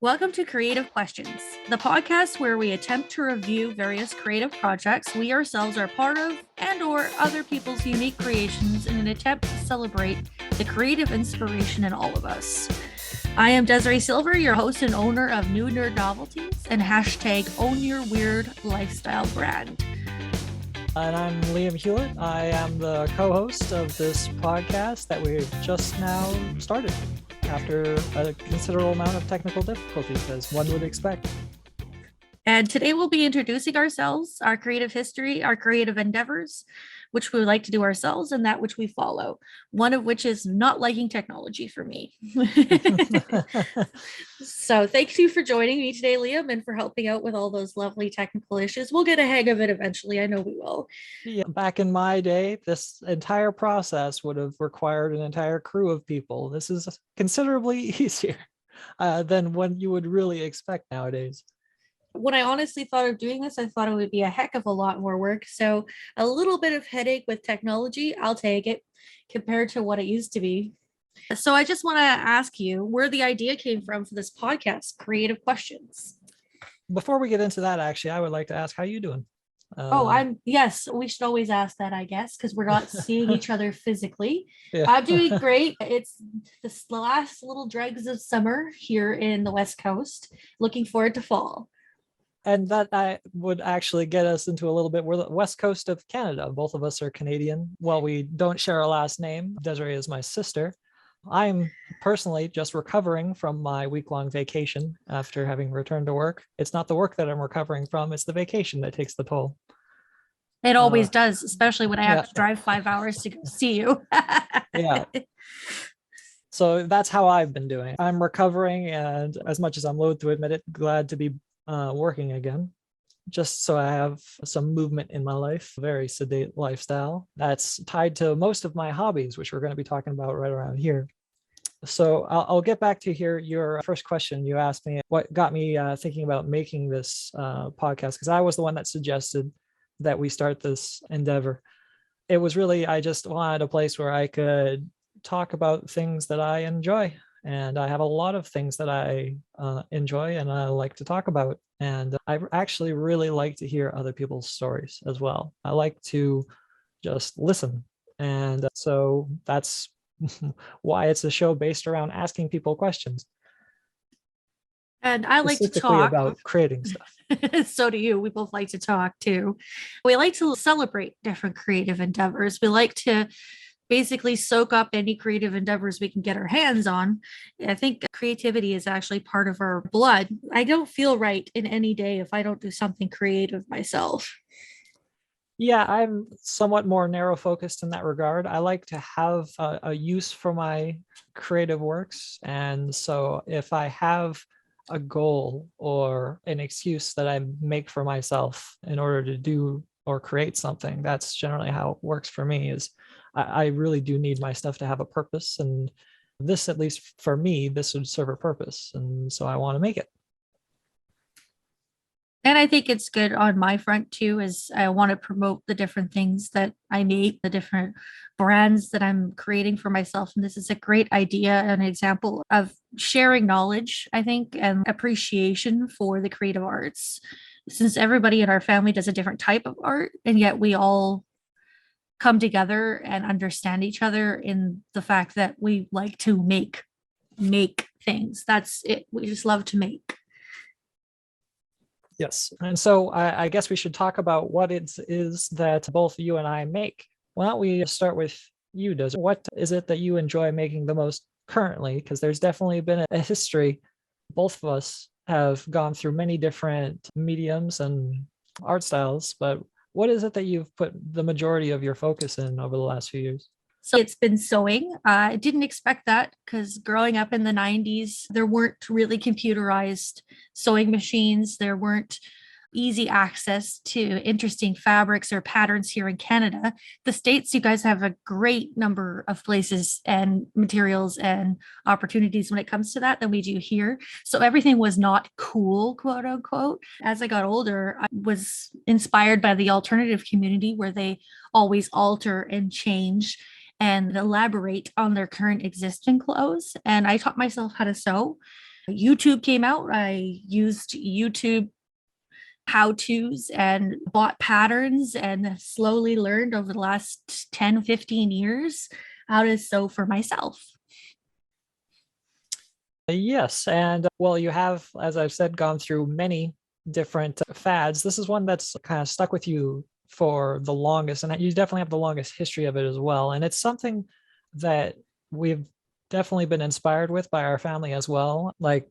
Welcome to Creative Questions, the podcast where we attempt to review various creative projects we ourselves are part of and/or other people's unique creations in an attempt to celebrate the creative inspiration in all of us. I am Desiree Silver, your host and owner of New Nerd Novelties and hashtag Own Your Weird Lifestyle brand. And I'm Liam Hewlett. I am the co-host of this podcast that we've just now started after a considerable amount of technical difficulties, as one would expect. And today we'll be introducing ourselves, our creative history, our creative endeavors, which we would like to do ourselves, and that which we follow, one of which is not liking technology for me. So thank you for joining me today, Liam, and for helping out with all those lovely technical issues. We'll get a hang of it eventually. I know we will. Yeah, back in my day, this entire process would have required an entire crew of people. This is considerably easier than what you would really expect nowadays. When I honestly thought of doing this, I thought it would be a heck of a lot more work. So a little bit of headache with technology, I'll take it compared to what it used to be. So I just want to ask you where the idea came from for this podcast, Creative Questions. Before we get into that, actually, I would like to ask, how you doing? Yes, we should always ask that, I guess, because we're not seeing each other physically. Yeah. I'm doing great. It's the last little dregs of summer here in the West Coast. Looking forward to fall. And that would actually get us into a little bit. We're the west coast of Canada. Both of us are Canadian. While we don't share a last name, Desiree is my sister. I'm personally just recovering from my week-long vacation after having returned to work. It's not the work that I'm recovering from, it's the vacation that takes the toll. It always does, especially when I have to drive 5 hours to go see you. Yeah. So that's how I've been doing. I'm recovering, and as much as I'm loath to admit it, glad to be working again, just so I have some movement in my life. Very sedate lifestyle that's tied to most of my hobbies, which we're going to be talking about right around here. So I'll get back to here. Your first question, you asked me what got me thinking about making this podcast, because I was the one that suggested that we start this endeavor. It was really, I just wanted a place where I could talk about things that I enjoy. And I have a lot of things that I enjoy and I like to talk about. And I actually really like to hear other people's stories as well. I like to just listen. And so that's why it's a show based around asking people questions. And I like to talk about creating stuff. So do you. We both like to talk too. We like to celebrate different creative endeavors. We like to basically soak up any creative endeavors we can get our hands on. I think creativity is actually part of our blood. I don't feel right in any day if I don't do something creative myself. Yeah, I'm somewhat more narrow focused in that regard. I like to have a use for my creative works. And so if I have a goal or an excuse that I make for myself in order to do or create something, that's generally how it works for me. Is I really do need my stuff to have a purpose, and this, at least for me, this would serve a purpose, and so I want to make it. And I think it's good on my front too, is I want to promote the different things that I make, the different brands that I'm creating for myself. And this is a great idea, an example of sharing knowledge, I think, and appreciation for the creative arts. Since everybody in our family does a different type of art, and yet we all come together and understand each other in the fact that we like to make things. That's it. We just love to make. Yes. And so I guess we should talk about what it is that both you and I make. Why don't we start with you, Desiree? What is it that you enjoy making the most currently? Because there's definitely been a history. Both of us have gone through many different mediums and art styles, but what is it that you've put the majority of your focus in over the last few years? So it's been sewing. I didn't expect that because growing up in the 90s, there weren't really computerized sewing machines. There weren't easy access to interesting fabrics or patterns here in Canada. The States, you guys have a great number of places and materials and opportunities when it comes to that than we do here. So everything was not cool, quote unquote. As I got older, I was inspired by the alternative community where they always alter and change and elaborate on their current existing clothes. And I taught myself how to sew. YouTube came out, I used YouTube how to's and bought patterns and slowly learned over the last 10, 15 years how to sew for myself. Yes, and well, you have, as I've said, gone through many different fads. This is one that's kind of stuck with you for the longest, and you definitely have the longest history of it as well. And it's something that we've definitely been inspired with by our family as well. Like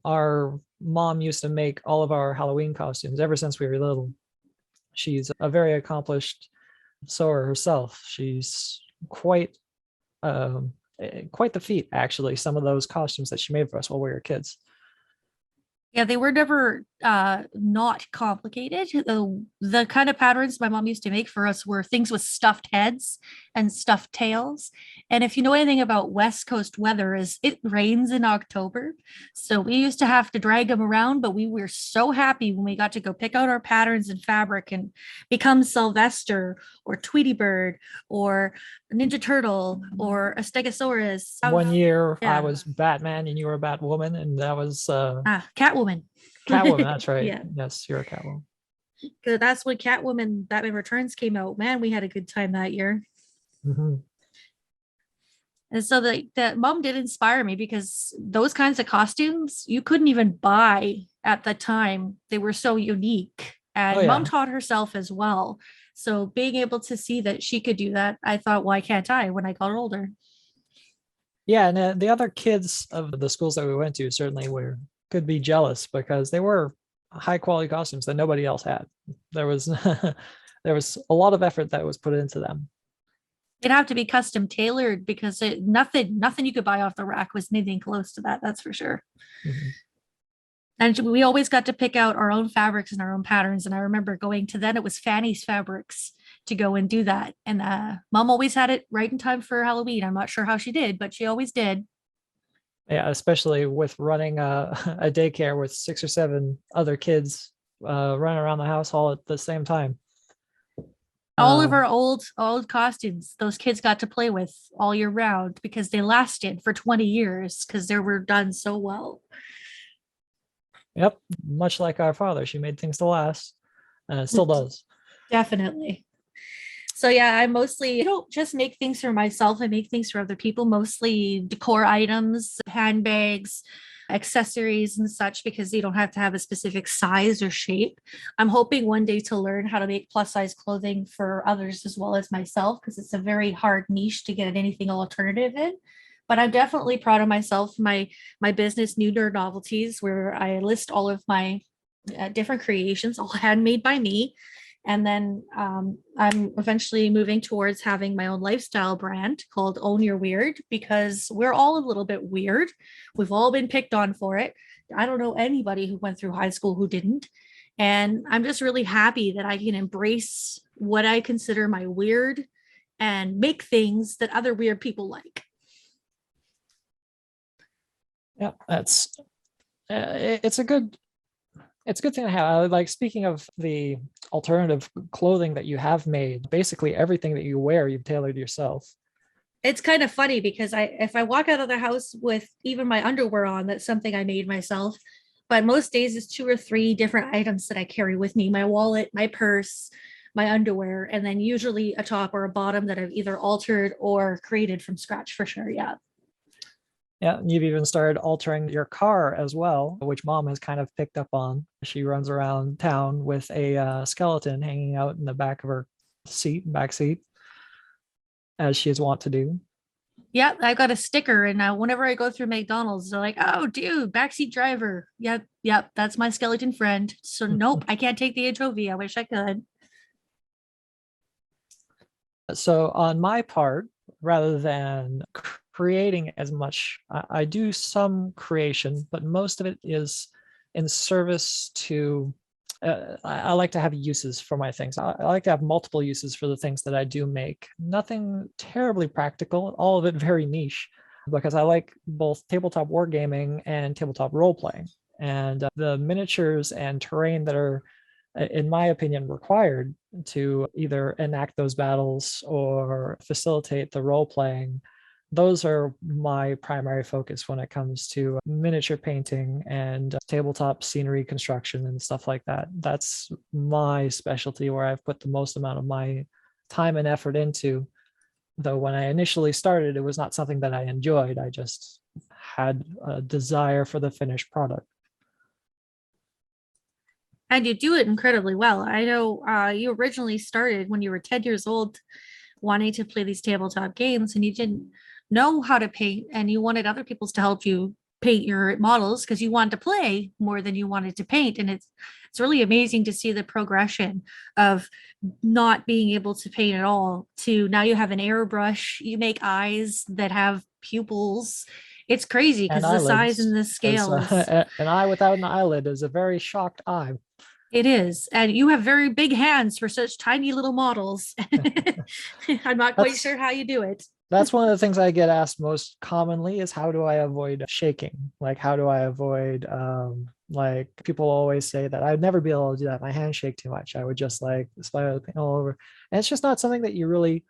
our mom used to make all of our Halloween costumes ever since we were little. She's a very accomplished sewer herself. She's um, quite the feat, actually, some of those costumes that she made for us while we were kids. Yeah, they were never not complicated. The kind of patterns my mom used to make for us were things with stuffed heads and stuffed tails. And if you know anything about West Coast weather, is it rains in October. So we used to have to drag them around, but we were so happy when we got to go pick out our patterns and fabric and become Sylvester or Tweety Bird or Ninja Turtle or a Stegosaurus. One year I Yeah. was Batman and you were Batwoman, and that was Catwoman. Catwoman. That's right. Yeah. Yes, you're a Catwoman. That's when Catwoman Batman Returns came out. Man, we had a good time that year. Mm-hmm. And so the mom did inspire me because those kinds of costumes you couldn't even buy at the time. They were so unique. And Oh, yeah. mom taught herself as well. So being able to see that she could do that, I thought, why can't I when I got older? Yeah, and the other kids of the schools that we went to certainly could be jealous because they were high quality costumes that nobody else had. There was there was a lot of effort that was put into them. It'd have to be custom tailored because nothing you could buy off the rack was anything close to that. That's for sure. Mm-hmm. And we always got to pick out our own fabrics and our own patterns. And I remember going to then it was Fanny's Fabrics to go and do that. And mom always had it right in time for Halloween. I'm not sure how she did, but she always did. Yeah, especially with running a daycare with 6 or 7 other kids running around the house all at the same time. All of our old costumes, those kids got to play with all year round because they lasted for 20 years because they were done so well. Yep, much like our father, she made things to last, and it still does. Definitely. So yeah, I don't just make things for myself. I make things for other people, mostly decor items, handbags, accessories and such, because you don't have to have a specific size or shape. I'm hoping one day to learn how to make plus size clothing for others as well as myself, because it's a very hard niche to get anything alternative in. But I'm definitely proud of myself, my business, New Nerd Novelties, where I list all of my different creations, all handmade by me. And then I'm eventually moving towards having my own lifestyle brand called Own Your Weird, because we're all a little bit weird. We've all been picked on for it. I don't know anybody who went through high school who didn't. And I'm just really happy that I can embrace what I consider my weird and make things that other weird people like. Yeah, it's a good thing to have. Like, speaking of the alternative clothing that you have made, basically everything that you wear you've tailored yourself. It's kind of funny because if I walk out of the house with even my underwear on, that's something I made myself. But most days it's 2 or 3 different items that I carry with me: my wallet, my purse, my underwear, and then usually a top or a bottom that I've either altered or created from scratch for sure. Yeah. Yeah, you've even started altering your car as well, which mom has kind of picked up on. She runs around town with a skeleton hanging out in the back of her back seat, as she is wont to do. Yeah, I got a sticker, and whenever I go through McDonald's, they're like, "Oh, dude, backseat driver." Yep, yep, that's my skeleton friend. So nope, I can't take the HOV. I wish I could. So on my part, rather than creating as much, I do some creation, but most of it is in service to I like to have uses for my things. I like to have multiple uses for the things that I do make. Nothing terribly practical, all of it very niche, because I like both tabletop wargaming and tabletop role playing. And the miniatures and terrain that are, in my opinion, required to either enact those battles or facilitate the role playing those are my primary focus when it comes to miniature painting and tabletop scenery construction and stuff like that. That's my specialty, where I've put the most amount of my time and effort into. Though when I initially started, it was not something that I enjoyed. I just had a desire for the finished product. And you do it incredibly well. I know you originally started when you were 10 years old wanting to play these tabletop games, and you didn't know how to paint, and you wanted other people to help you paint your models because you wanted to play more than you wanted to paint. And it's really amazing to see the progression of not being able to paint at all to now you have an airbrush, you make eyes that have pupils. It's crazy And because the size eyelids, and the because scale is an eye without an eyelid is a very shocked eye. it is. And you have very big hands for such tiny little models. I'm not quite That's sure how you do it. that's one of the things I get asked most commonly is how do I avoid shaking? Like how do I avoid like people always say that I'd never be able to do that. My hands shake too much. I would just like splatter the paint all over. And it's just not something that you really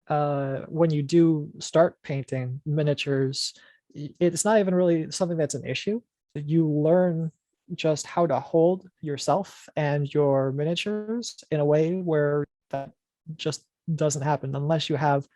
when you do start painting miniatures, it's not even really something that's an issue. You learn just how to hold yourself and your miniatures in a way where that just doesn't happen unless you have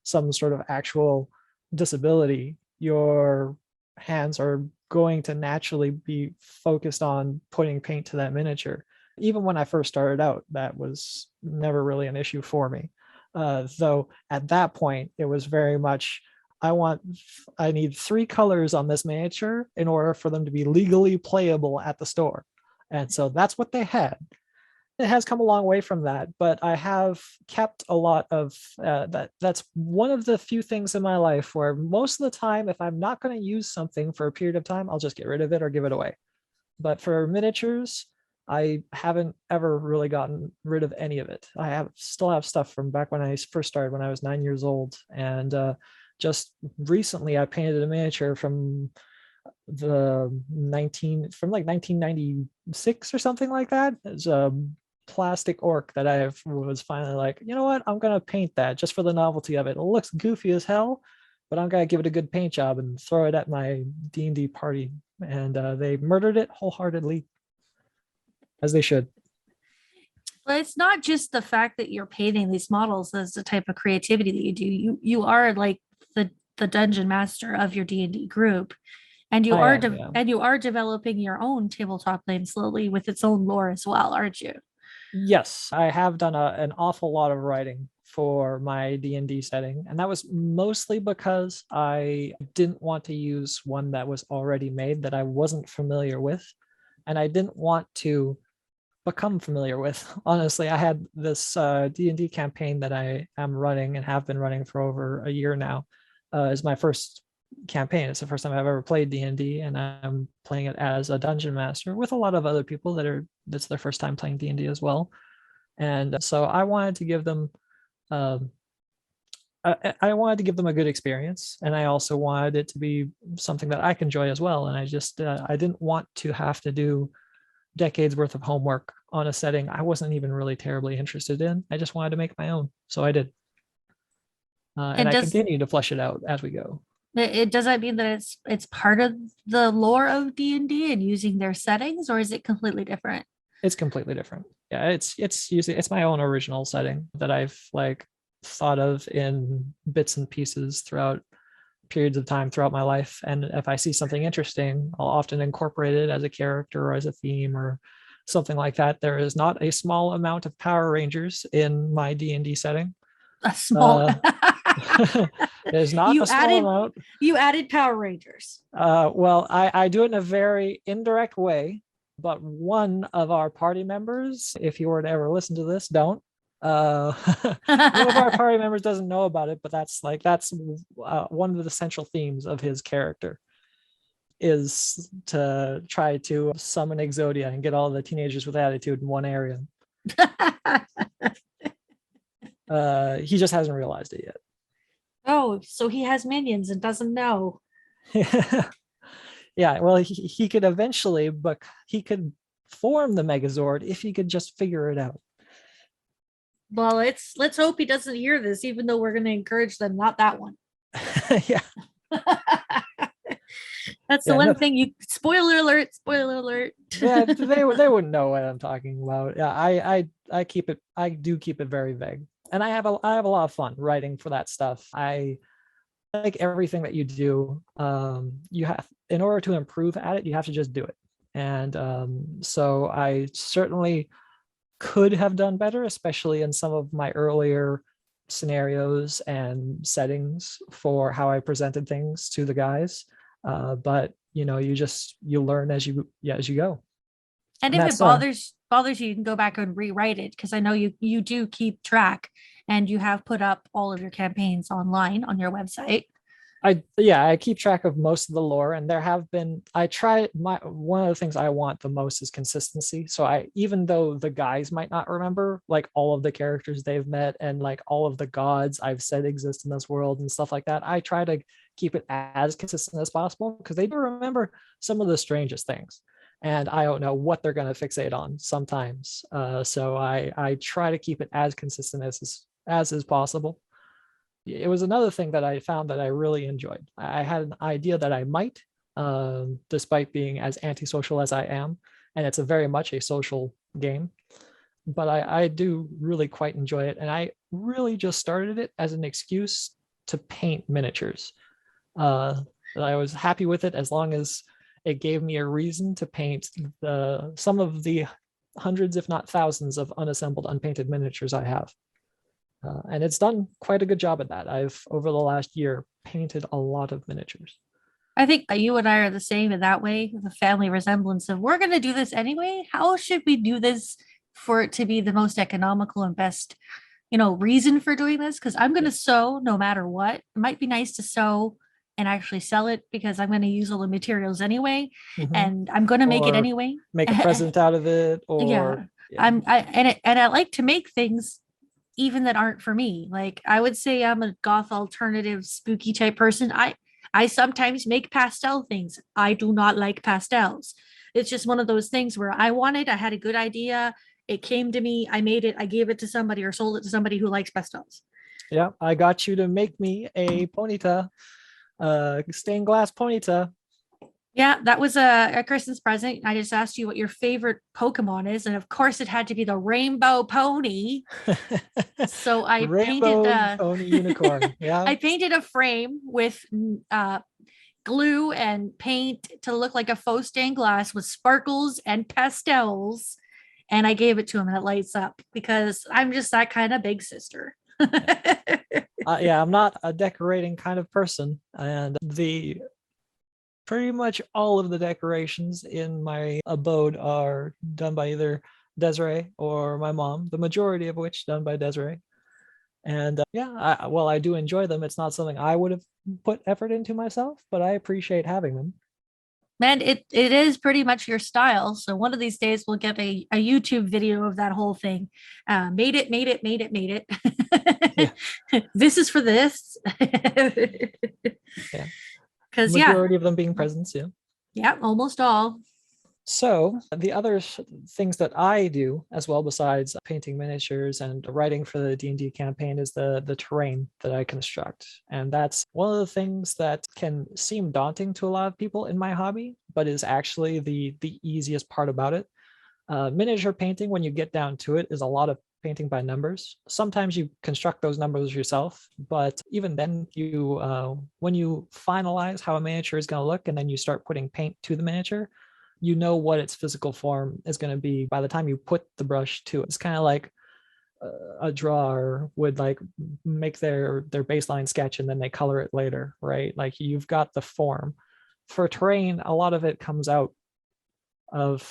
some sort of actual disability. Your hands are going to naturally be focused on putting paint to that miniature. Even when I first started out, that was never really an issue for me. Though at that point, it was very much, I need 3 colors on this miniature in order for them to be legally playable at the store. And so that's what they had. It has come a long way from that, but I have kept a lot of that. That's one of the few things in my life where most of the time, if I'm not going to use something for a period of time, I'll just get rid of it or give it away. But for miniatures, I haven't ever really gotten rid of any of it. I still have stuff from back when I first started when I was 9 years old. And just recently I painted a miniature from like 1996 or something like that. It's a plastic orc that was finally like, you know what, I'm gonna paint that just for the novelty of it. It looks goofy as hell, but I'm gonna give it a good paint job and throw it at my D&D party. And they murdered it wholeheartedly, as they should. But it's not just the fact that you're painting these models as the type of creativity that you do. You are like the dungeon master of your D&D group. And you I are am, yeah. and you are developing your own tabletop game slowly with its own lore as well, aren't you? Yes, I have done an awful lot of writing for my D&D setting, and that was mostly because I didn't want to use one that was already made that I wasn't familiar with, and I didn't want to become familiar with. Honestly, I had this D&D campaign that I am running and have been running for over a year now. Is my first campaign. It's the first time I've ever played D&D, and I'm playing it as a dungeon master with a lot of other people that's their first time playing D&D as well. And so I wanted to give them um, I wanted to give them a good experience, and I also wanted it to be something that I can enjoy as well. And I didn't want to have to do decades worth of homework on a setting I wasn't even really terribly interested in. I just wanted to make my own, so I did. And And I does continue to flesh it out as we go. it does that mean that it's part of the lore of D&D and using their settings, or is it completely different? It's completely different. Yeah, it's usually it's my own original setting that I've like thought of in bits and pieces throughout periods of time throughout my life. And if I see something interesting, I'll often incorporate it as a character or as a theme or something like that. There is not a small amount of Power Rangers in my D&D setting. A small There's not you a small added amount. you added Power Rangers. Well, I do it in a very indirect way, but one of our party members, if you were to ever listen to this, don't. One of our party members doesn't know about it, but that's one of the central themes of his character is to try to summon Exodia and get all the teenagers with attitude in one area. He just hasn't realized it Oh, so he has minions and doesn't know. yet. Yeah, well, he could eventually, but he could form the Megazord if he could just figure it out. Well, let's hope he doesn't hear this, even though we're going to encourage them. Not that one. Yeah. That's the Yeah. No. one thing you spoiler alert, spoiler alert. Yeah. They wouldn't know what I'm talking about. Yeah. I keep it. I do keep it very vague, and I have a lot of fun writing for that stuff. I like everything that you do. You have, in order to improve at it, you have to just do it. And so I certainly could have done better, especially in some of my earlier scenarios and settings for how I presented things to the guys. But you know, you learn as you go, And and if that's it bothers you, you can go back and rewrite it, because I know you do keep track and you have put up all of your campaigns online on your website. I keep track of most of the lore, and there have been, I try, my one of the things I want the most is consistency. So I, even though the guys might not remember like all of the characters they've met and like all of the gods I've said exist in this world and stuff like that, I try to keep it as consistent as possible, because they do remember some of the strangest things, and I don't know what they're going to fixate on sometimes. So I try to keep it as consistent as is possible. It was another thing that I found that I really enjoyed. I had an idea that I might, despite being as antisocial as I am, and it's a very much a social game, but I do really quite enjoy it. And I really just started it as an excuse to paint miniatures. Uh, I was happy with it as long as it gave me a reason to paint some of the hundreds, if not thousands, of unassembled, unpainted miniatures I have. And it's done quite a good job at that. I've, over the last year, painted a lot of miniatures. I think you and I are the same in that way, the family resemblance of we're going to do this anyway. How should we do this for it to be the most economical and best, reason for doing this? Because I'm going to sew no matter what. It might be nice to sew and actually sell it because I'm going to use all the materials anyway, Mhm. and I'm going to make it Or anyway. make a present out of it, Yeah, or yeah. I like to make things even that aren't for me. Like I would say I'm a goth alternative spooky type person. I sometimes make pastel things. I do not like pastels. It's just one of those things where I had a good idea. It came to me, I made it, I gave it to somebody or sold it to somebody who likes pastels. Yeah, I got you to make me a ponyta, stained glass ponyta. Yeah, that was a Christmas present. I just asked you what your favorite Pokemon is, and of course, it had to be the Rainbow Pony. So Rainbow pony unicorn. Yeah. I painted a frame with glue and paint to look like a faux stained glass with sparkles and pastels, and I gave it to him, and it lights up because I'm just that kind of big sister. Yeah, I'm not a decorating kind of person, and the pretty much all of the decorations in my abode are done by either Desiree or my mom, the majority of which done by Desiree. And yeah, while I do enjoy them, it's not something I would have put effort into myself, but I appreciate having them. Man, it is pretty much your style. So one of these days we'll get a YouTube video of that whole thing. Made it, made it, made it, made Yeah, it. This is for this. yeah. Because yeah, Majority of them being presents, yeah. yeah, almost all. So the other things that I do as well, besides painting miniatures and writing for the D&D campaign, is the terrain that I construct. And that's one of the things that can seem daunting to a lot of people in my hobby, but is actually the easiest part about it. Miniature painting, when you get down to it, is a lot of painting by numbers. Sometimes you construct those numbers yourself, but even then, when you finalize how a miniature is going to look and then you start putting paint to the miniature, you know what its physical form is going to be by the time you put the brush to it. It's kind of like a drawer would like make their baseline sketch and then they color it later, right? Like you've got the form. For terrain, a lot of it comes out of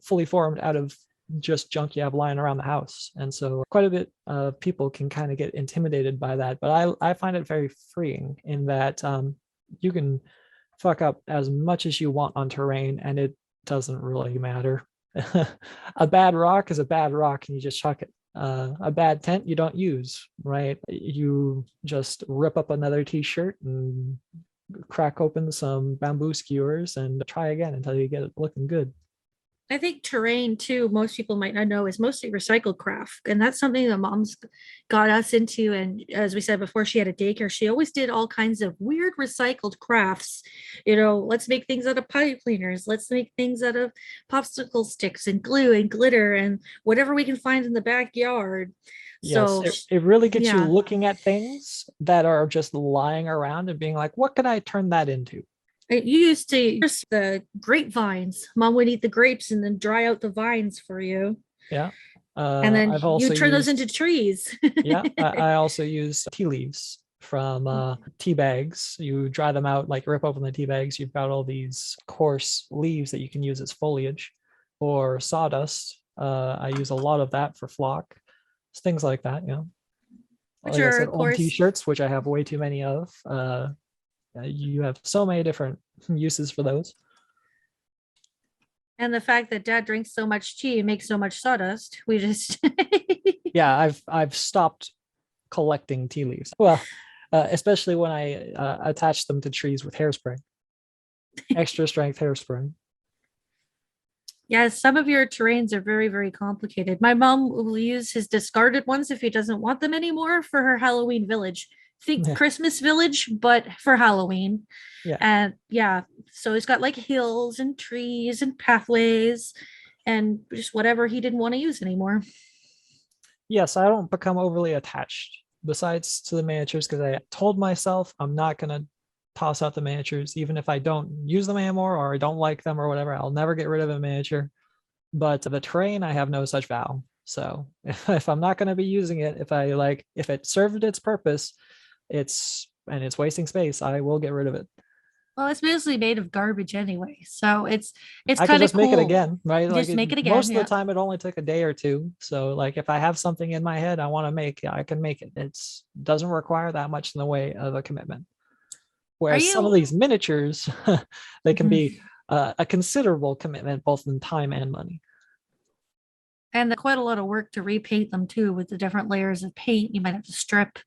fully formed out of just junk you have lying around the house. And so quite a bit of people can kind of get intimidated by that, but I find it very freeing in that you can fuck up as much as you want on terrain and it doesn't really matter. A bad rock is a bad rock and you just chuck it. A bad tent you don't use, right? You just rip up another t-shirt and crack open some bamboo skewers and try again until you get it looking good. I think terrain too, most people might not know, is mostly recycled craft. And that's something that mom's got us into. And as we said before, she had a daycare. She always did all kinds of weird recycled crafts. Let's make things out of pipe cleaners. Let's make things out of popsicle sticks and glue and glitter and whatever we can find in the backyard. Yes, So it really gets you yeah, looking at things that are just lying around and being like, what can I turn that into? you used to use the grapevines. Mom would eat the grapes and then dry out the vines for you. Yeah. And then I've you also turn those into used, trees. yeah, I also use tea leaves from tea bags. You dry them out, like rip open the tea bags. You've got all these coarse leaves that you can use as foliage or sawdust. I use a lot of that for flock, things like that. Yeah. Which Like I are, said, of old course, t-shirts, which I have way too many of. You have so many different uses for those. and the fact that dad drinks so much tea and makes so much sawdust, we just Yeah, I've stopped collecting tea leaves. Well, especially when I attach them to trees with hairspray, extra strength hairspray. yeah, some of your terrains are very, very complicated. My mom will use his discarded ones if he doesn't want them anymore for her Halloween village. Think Yeah, Christmas village, but for Halloween. yeah. And yeah, so he's got like hills and trees and pathways and just whatever he didn't want to use anymore. Yes, I don't become overly attached besides to the miniatures because I told myself I'm not gonna toss out the miniatures, even if I don't use them anymore or I don't like them or whatever. I'll never get rid of a miniature. But the terrain, I have no such vow. So if I'm not going to be using it, if it served its purpose, it's wasting space, I will get rid of it. Well, it's mostly made of garbage anyway, so it's I can kind of just make it cool. again, right? Just make it again, Most of the yeah. time, it only took a day or two. So like if I have something in my head I want to make, yeah, I can make it. It's doesn't require that much in the way of a commitment. Are Whereas some of you? these miniatures, they can Mhm. be a considerable commitment both in time and money. And quite a lot of work to repaint them too with the different layers of paint you might have to strip.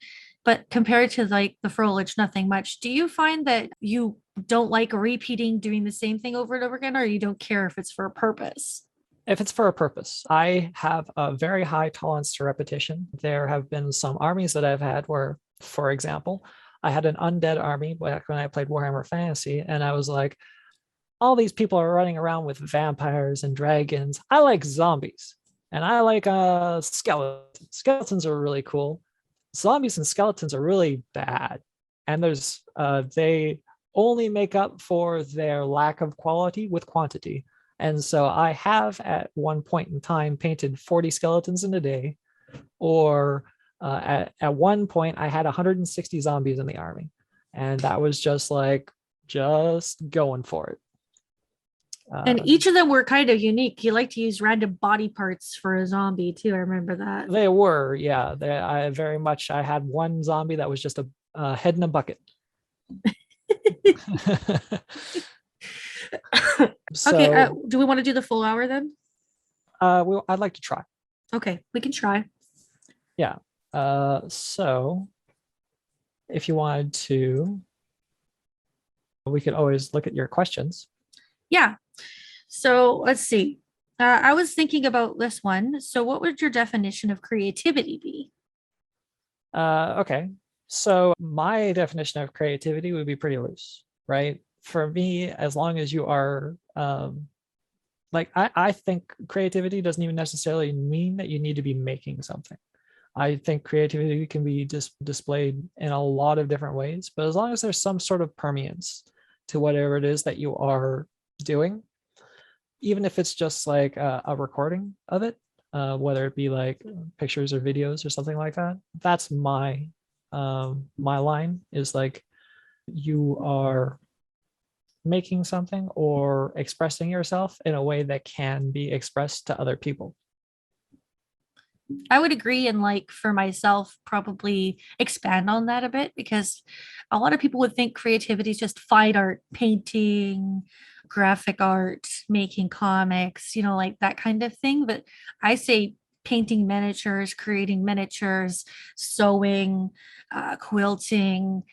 But compared to like the foliage, nothing much. Do you find that you don't like repeating doing the same thing over and over again, or you don't care if it's for a purpose? If it's for a purpose, I have a very high tolerance to repetition. There have been some armies that I've had where, for example, I had an undead army back when I played Warhammer Fantasy, and I was like, all these people are running around with vampires and dragons. I like zombies, and I like skeletons. Skeletons are really cool. Zombies and skeletons are really bad, and they only make up for their lack of quality with quantity. And so I have at one point in time painted 40 skeletons in a day, or at one point I had 160 zombies in the army. And that was just going for it. And Uh, each of them were kind of unique. You like to use random body parts for a zombie too. I remember that. they were, yeah. I had one zombie that was just a head in a bucket. Okay, So do we want to do the full hour then? I'd like to try. Okay, we can try. Yeah. So if you wanted to, we could always look at your questions. Yeah. So let's see. I was thinking about this one. So, what would your definition of creativity be? Okay. So my definition of creativity would be pretty loose, right? For me, as long as you are I think creativity doesn't even necessarily mean that you need to be making something. I think creativity can be displayed in a lot of different ways, but as long as there's some sort of permeance to whatever it is that you are doing, even if it's just like a recording of it, whether it be like pictures or videos or something like that, that's my line is like you are making something or expressing yourself in a way that can be expressed to other people. I would agree, and like for myself, probably expand on that a bit because a lot of people would think creativity is just fine art, painting, graphic art, making comics, like that kind of thing. But I say painting miniatures, creating miniatures, sewing, quilting,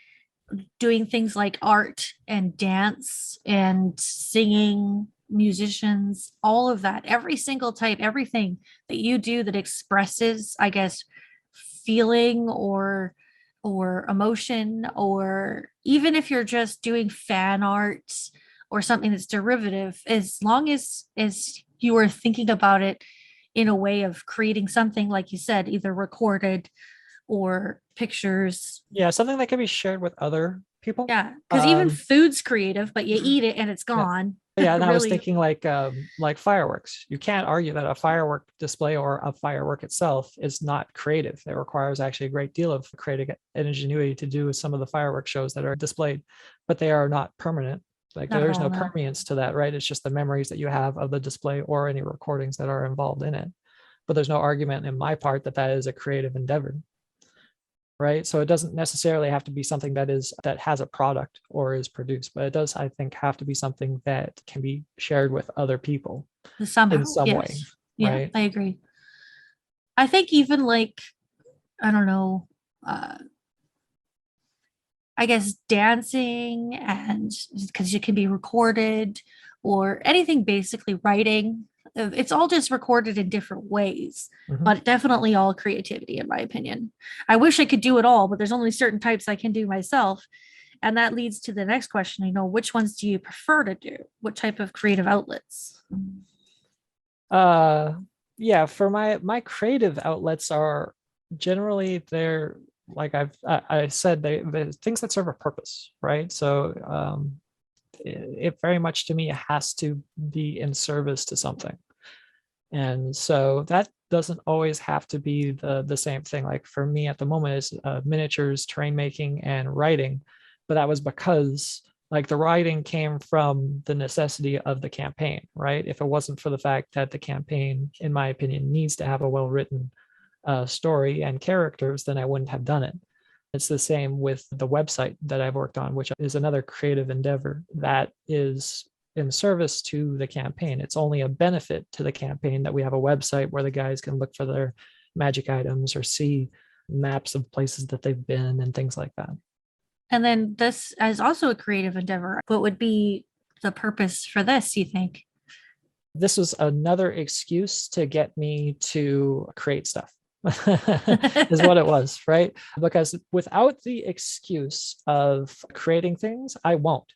doing things like art and dance and singing. musicians, all of that, every single type, everything that you do that expresses, I guess, feeling or emotion, or even if you're just doing fan art or something that's derivative, as long as you are thinking about it in a way of creating something, like you said, either recorded or pictures. Yeah, something that can be shared with other people. Yeah, because even Um, food's creative, but you eat it and it's yeah. gone. Yeah, and I was Really, thinking like fireworks. You can't argue that a firework display or a firework itself is not creative. It requires actually a great deal of creative ingenuity to do some of the firework shows that are displayed, but they are not permanent. Like not at there's all, no no. permanence to that, right? It's just the memories that you have of the display or any recordings that are involved in it. But there's no argument in my part that that is a creative endeavor, right? So it doesn't necessarily have to be something that has a product or is produced, but it does, I think, have to be something that can be shared with other people in Somehow, some way, yes. Yeah, right? I agree. I think even like, I don't know, uh, I guess dancing, and because it can be recorded, or anything, basically writing, it's all just recorded in different ways, Mhm. but definitely all creativity, in my opinion. I wish I could do it all, but there's only certain types I can do myself. And that leads to the next question, which ones do you prefer to do? What type of creative outlets? Uh, yeah, for my creative outlets are generally they're like I said, they things that serve a purpose, right? So it very much to me has to be in service to something. And so that doesn't always have to be the same thing. Like for me at the moment is miniatures, terrain making, and writing. But that was because like the writing came from the necessity of the campaign, right? If it wasn't for the fact that the campaign, in my opinion, needs to have a well-written story and characters, then I wouldn't have done it. It's the same with the website that I've worked on, which is another creative endeavor that is in service to the campaign. It's only a benefit to the campaign that we have a website where the guys can look for their magic items or see maps of places that they've been and things like that. And then this is also a creative endeavor. What would be the purpose for this, you think? This was another excuse to get me to create stuff. Is what it was, right? Because without the excuse of creating things, I won't.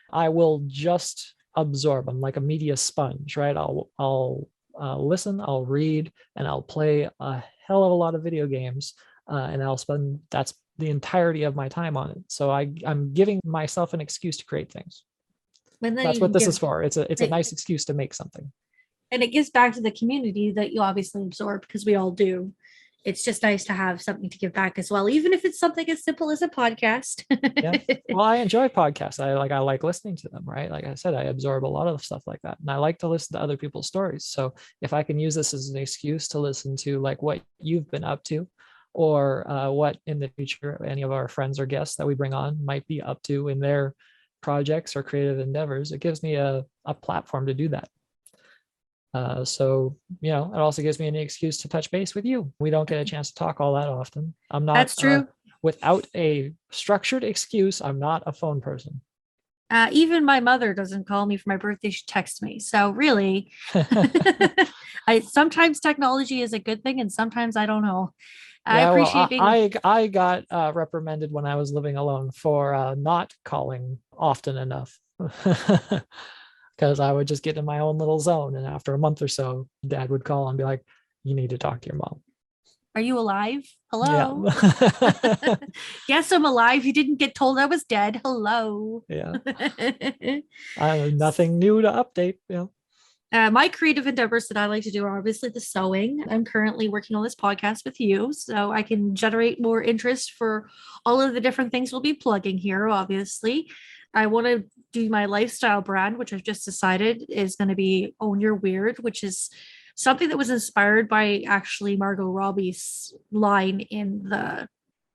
I will just absorb. I'm like a media sponge, right? I'll listen, I'll read, and I'll play a hell of a lot of video games, and I'll spend that's the entirety of my time on it. So I'm giving myself an excuse to create things. And then That's you what can this is give for. It's a it, nice excuse to make something. and it gives back to the community that you obviously absorb, because we all do. It's just nice to have something to give back as well, even if it's something as simple as a podcast. Yeah. Well, I enjoy podcasts. I like listening to them, right? Like I said, I absorb a lot of stuff like that. And I like to listen to other people's stories. So if I can use this as an excuse to listen to like what you've been up to, or what in the future any of our friends or guests that we bring on might be up to in their projects or creative endeavors, it gives me a platform to do that. So, it also gives me an excuse to touch base with you. We don't get a chance to talk all that often. I'm not, That's true. without a structured excuse, I'm not a phone person. Even my mother doesn't call me for my birthday. She texts me. So really, I sometimes technology is a good thing, and sometimes I don't know. I Yeah, well, appreciate being. I got reprimanded when I was living alone for not calling often enough. Because I would just get in my own little zone. And after a month or so, dad would call and be like, you need to talk to your mom. Are you alive? Yeah. Hello. Yes, I'm alive. You didn't get told I was dead. Hello. Yeah. Nothing new to update. Yeah. My creative endeavors that I like to do are obviously the sewing. I'm currently working on this podcast with you, so I can generate more interest for all of the different things we'll be plugging here, obviously. I want to do my lifestyle brand, which I've just decided is going to be Own Your Weird, which is something that was inspired by actually Margot Robbie's line in the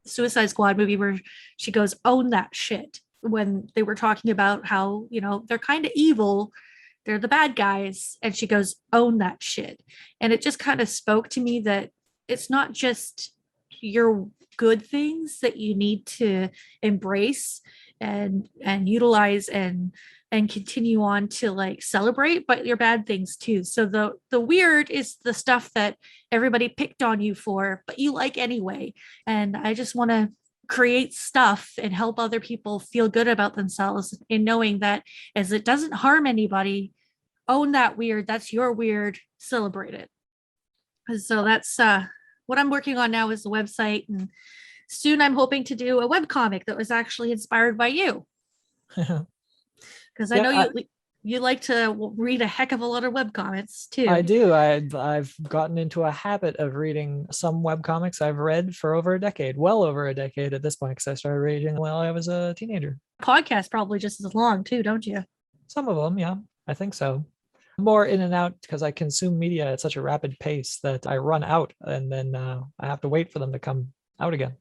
Suicide Squad movie where she goes, "Own that shit," when they were talking about how, they're kind of evil, they're the bad guys, and she goes, "Own that shit." And it just kind of spoke to me that it's not just your good things that you need to embrace and utilize and and continue on to like celebrate, but your bad things too. So the weird is the stuff that everybody picked on you for, but you like anyway. And I just want to create stuff and help other people feel good about themselves in knowing that as it doesn't harm anybody, own that weird. That's your weird, celebrate it. So that's what I'm working on now is the website, and soon I'm hoping to do a web comic that was actually inspired by you. Because I know you like to read a heck of a lot of web comics too. I do. I've gotten into a habit of reading some web comics I've read for over a decade, well over a decade at this point, because I started reading while I was a teenager. Podcast probably just as long too, don't you? Some of them, yeah, I think so. More in and out because I consume media at such a rapid pace that I run out, and then I have to wait for them to come out again.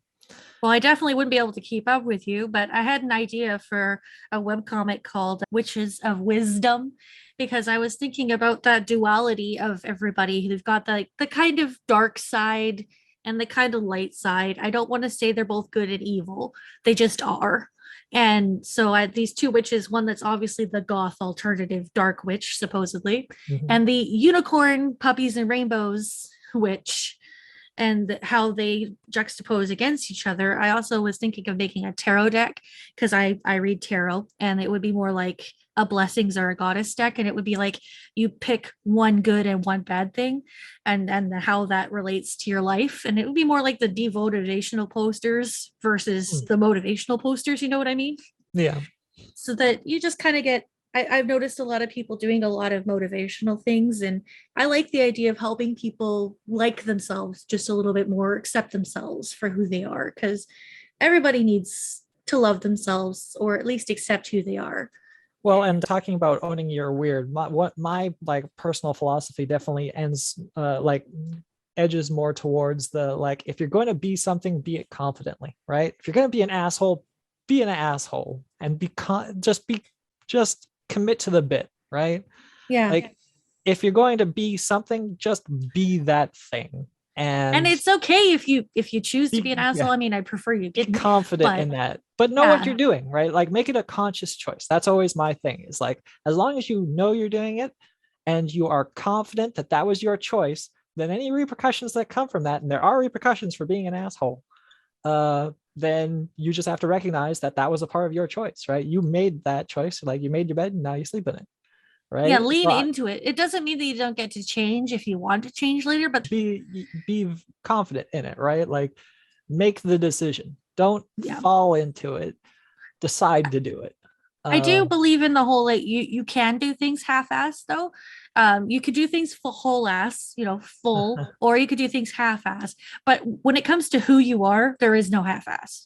Well, I definitely wouldn't be able to keep up with you, but I had an idea for a webcomic called Witches of Wisdom, because I was thinking about that duality of everybody who've got the kind of dark side and the kind of light side. I don't want to say they're both good and evil. They just are. And so I had these two witches, one that's obviously the goth alternative dark witch, supposedly, and the unicorn puppies and rainbows witch, and how they juxtapose against each other. I also was thinking of making a tarot deck because I read tarot, and it would be more like a blessings or a goddess deck, and it would be like you pick one good and one bad thing, and how that relates to your life, and it would be more like the demotivational posters versus the motivational posters. You know what I mean? Yeah. So that you just kind of get. I've noticed a lot of people doing a lot of motivational things, and I like the idea of helping people like themselves just a little bit more, accept themselves for who they are, because everybody needs to love themselves or at least accept who they are. Well, and talking about owning your weird, my like personal philosophy definitely ends like edges more towards the like, if you're going to be something, be it confidently, right? If you're going to be an asshole, be an asshole, and just commit to the bit, right? Yeah. Like if you're going to be something, just be that thing. And it's okay if you choose to be an asshole. Yeah. I mean, I prefer you be confident in that, but know what you're doing, right? Like make it a conscious choice. That's always my thing, is like, as long as you know you're doing it and you are confident that that was your choice, then any repercussions that come from that, and there are repercussions for being an asshole, then you just have to recognize that that was a part of your choice, right? You made that choice, like you made your bed and now you sleep in it, right? Yeah, lean into it. It doesn't mean that you don't get to change if you want to change later, but be confident in it, right? Like make the decision. Don't fall into it. Decide to do it. I do believe in the whole, like, you can do things half-ass though. You could do things full whole ass, full, or you could do things half-ass. But when it comes to who you are, there is no half-ass.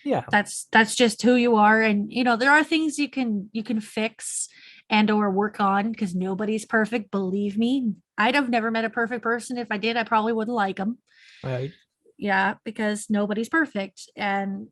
Yeah. That's just who you are. And there are things you can fix and or work on, because nobody's perfect. Believe me, I'd have never met a perfect person. If I did, I probably wouldn't like them. Right. Yeah, because nobody's perfect. And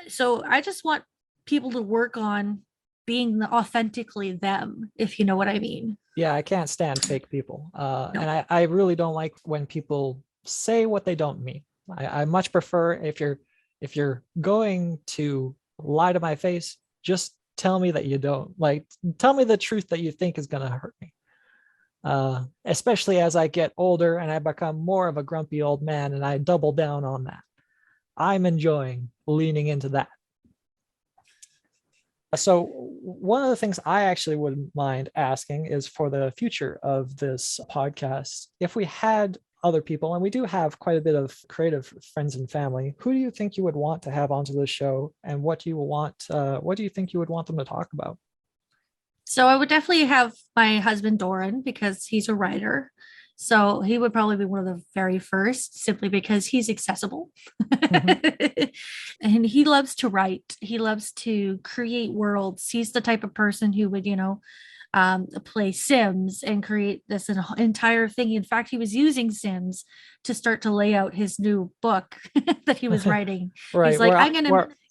so I just want people to work on being authentically them, if you know what I mean. Yeah, I can't stand fake people. No. And I really don't like when people say what they don't mean. I much prefer, if you're going to lie to my face, just tell me that you don't. Like, tell me the truth that you think is going to hurt me. Especially as I get older and I become more of a grumpy old man, and I double down on that. I'm enjoying leaning into that. So one of the things I actually wouldn't mind asking is, for the future of this podcast, if we had other people, and we do have quite a bit of creative friends and family, who do you think you would want to have onto the show, and what do you think you would want them to talk about? So I would definitely have my husband Doran, because he's a writer. So he would probably be one of the very first, simply because he's accessible. And he loves to write. He loves to create worlds. He's the type of person who would, play Sims and create this entire thing. In fact, he was using Sims to start to lay out his new book that he was writing. Right. He's like,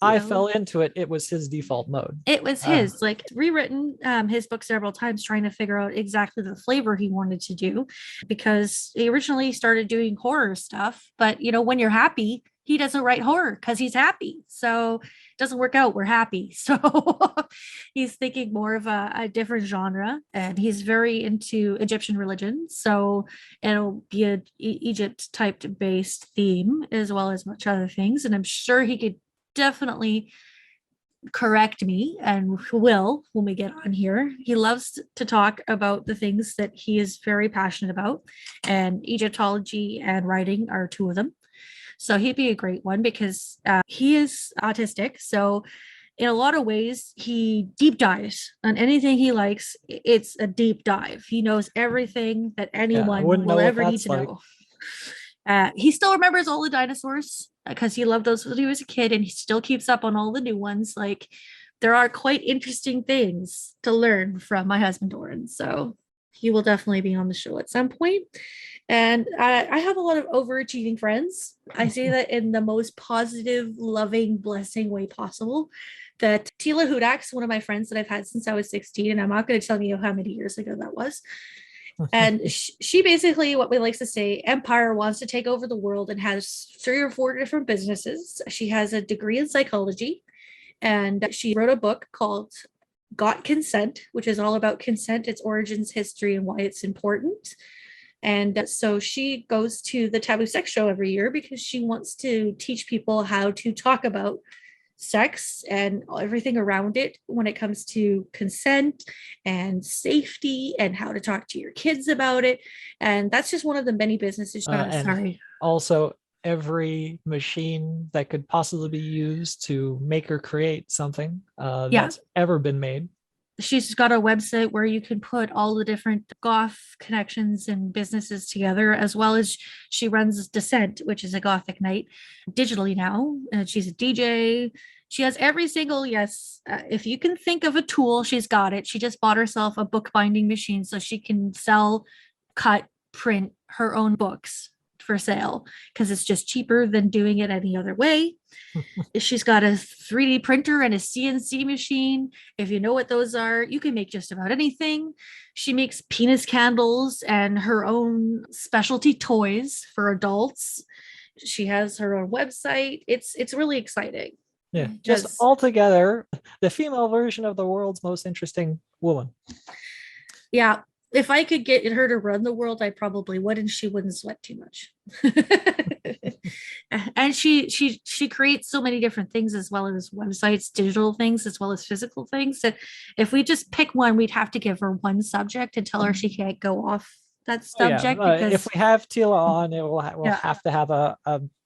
I fell into it. It was his default mode. It was his, rewritten his book several times, trying to figure out exactly the flavor he wanted to do, because he originally started doing horror stuff. But, when you're happy, he doesn't write horror because he's happy. So it doesn't work out. We're happy. So he's thinking more of a different genre, and he's very into Egyptian religion. So it'll be a Egypt type based theme as well as much other things. And I'm sure he could definitely correct me and will when we get on here. He loves to talk about the things that he is very passionate about, and Egyptology and writing are two of them. So he'd be a great one because he is autistic. So in a lot of ways, he deep dives on anything he likes. It's a deep dive. He knows everything that anyone will ever need to know. He still remembers all the dinosaurs because he loved those when he was a kid, and he still keeps up on all the new ones. Like, there are quite interesting things to learn from my husband Doran. So he will definitely be on the show at some point. And I have a lot of overachieving friends. I say that in the most positive, loving, blessing way possible. That Tila Hudak's one of my friends that I've had since I was 16, and I'm not going to tell you how many years ago that was. And she basically, what we likes to say, Empire wants to take over the world and has 3 or 4 different businesses. She has a degree in psychology, and she wrote a book called Got Consent, which is all about consent, its origins, history, and why it's important. And so she goes to the Taboo Sex Show every year because she wants to teach people how to talk about sex and everything around it when it comes to consent and safety and how to talk to your kids about it. And that's just one of the many businesses. Also, every machine that could possibly be used to make or create something that's ever been made. She's got a website where you can put all the different goth connections and businesses together, as well as she runs Descent, which is a gothic night digitally now. And she's a DJ. She has every single, if you can think of a tool, she's got it. She just bought herself a bookbinding machine so she can sell, cut, print her own books for sale because it's just cheaper than doing it any other way. She's got a 3D printer and a CNC machine. If you know what those are, you can make just about anything. She makes penis candles and her own specialty toys for adults. She has her own website. It's really exciting. Yeah, just altogether, the female version of the world's most interesting woman. Yeah. If I could get her to run the world, I probably would, and she wouldn't sweat too much. And she creates so many different things, as well as websites, digital things, as well as physical things, that if we just pick one, we'd have to give her one subject and tell her she can't go off that subject. Because if we have Tila on, we'll have to have a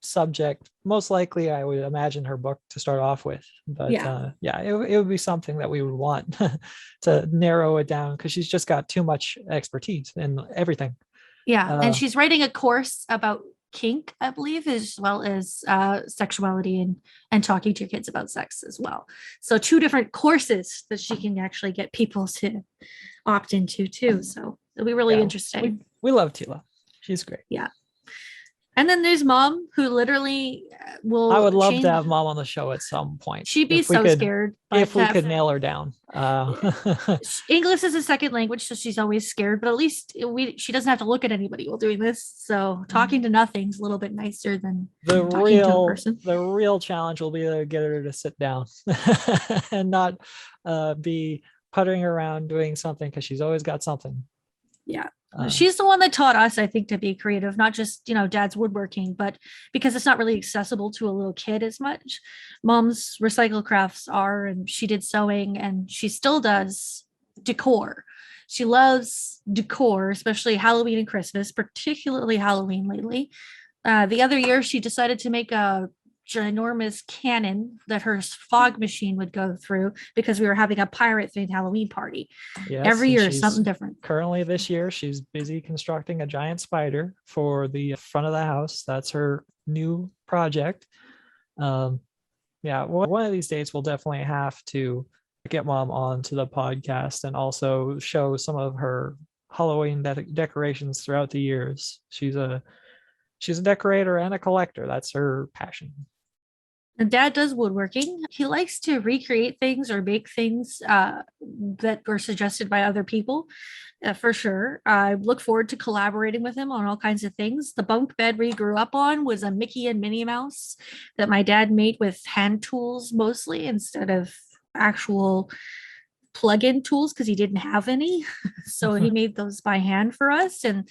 subject. Most likely, I would imagine her book to start off with. But it would be something that we would want to narrow it down because she's just got too much expertise in everything. Yeah, and she's writing a course about kink, I believe, as well as sexuality and talking to your kids about sex as well. So 2 different courses that she can actually get people to opt into too. So it'll be really interesting. We love Tila. She's great. Yeah. And then there's Mom, who literally will. I would love to have Mom on the show at some point. She'd be scared. If we could nail her down. English is a second language, so she's always scared. But at least she doesn't have to look at anybody while doing this. So talking to nothing's a little bit nicer than talking to a person. The real challenge will be to get her to sit down and not be puttering around doing something because she's always got something. Yeah. She's the one that taught us, I think, to be creative, not just, Dad's woodworking, but because it's not really accessible to a little kid as much. Mom's recycle crafts are, and she did sewing, and she still does decor. She loves decor, especially Halloween and Christmas, particularly Halloween lately. The other year, she decided to make a ginormous cannon that her fog machine would go through because we were having a pirate themed Halloween party. Yes, every year is something different. Currently this year she's busy constructing a giant spider for the front of the house. That's her new project. One of these days we'll definitely have to get Mom onto the podcast and also show some of her Halloween decorations throughout the years. She's a decorator and a collector. That's her passion. And Dad does woodworking. He likes to recreate things or make things that were suggested by other people, for sure. I look forward to collaborating with him on all kinds of things. The bunk bed we grew up on was a Mickey and Minnie Mouse that my dad made with hand tools mostly instead of actual plug-in tools because he didn't have any. So he made those by hand for us, and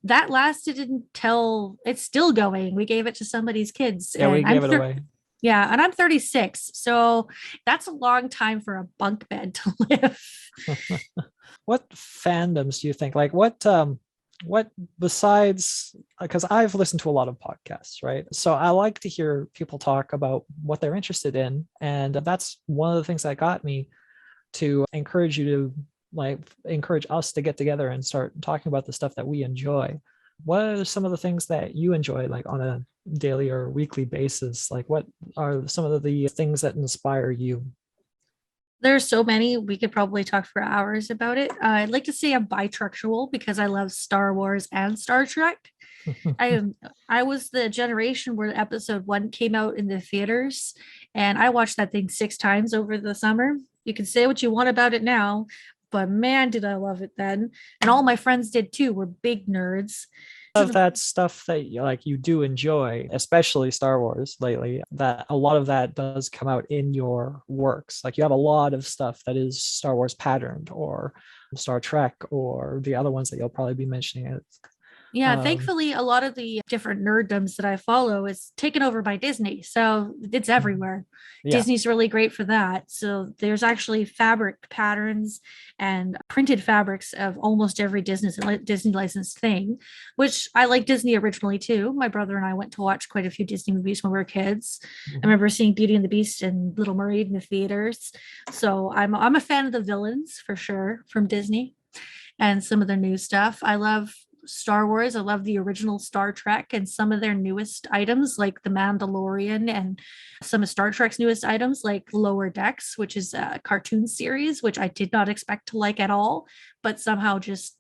that lasted until it's still going. We gave it to somebody's kids, Yeah, we and gave it away. yeah, and I'm 36, so that's a long time for a bunk bed to live. What fandoms do you think? Like what besides, because I've listened to a lot of podcasts, right? So I like to hear people talk about what they're interested in. And that's one of the things that got me to encourage you to like encourage us to get together and start talking about the stuff that we enjoy. What are some of the things that you enjoy like on a daily or weekly basis? Like what are some of the things that inspire you? There's so many, we could probably talk for hours about it. I'd like to say I'm bitruxual because I love Star Wars and Star Trek. I am I was the generation where episode 1 came out in the theaters, and I watched that thing 6 times over the summer. You can say what you want about it now, but man, did I love it then. And all my friends did too. We're big nerds. So Of that stuff that you do enjoy, especially Star Wars lately, that a lot of that does come out in your works. Like you have a lot of stuff that is Star Wars patterned or Star Trek or the other ones that you'll probably be mentioning. yeah, Um, thankfully, a lot of the different nerddoms that I follow is taken over by Disney. So it's everywhere. yeah. Disney's really great for that. So there's actually fabric patterns and printed fabrics of almost every Disney licensed thing, which I like Disney originally too. My brother and I went to watch quite a few Disney movies when we were kids. I Mhm. remember seeing Beauty and the Beast and Little Mermaid in the theaters. So I'm a fan of the villains for sure from Disney and some of their new stuff. I love Star Wars. I love the original Star Trek and some of their newest items, like the Mandalorian, and some of Star Trek's newest items, like Lower Decks, which is a cartoon series, which I did not expect to like at all, but somehow just,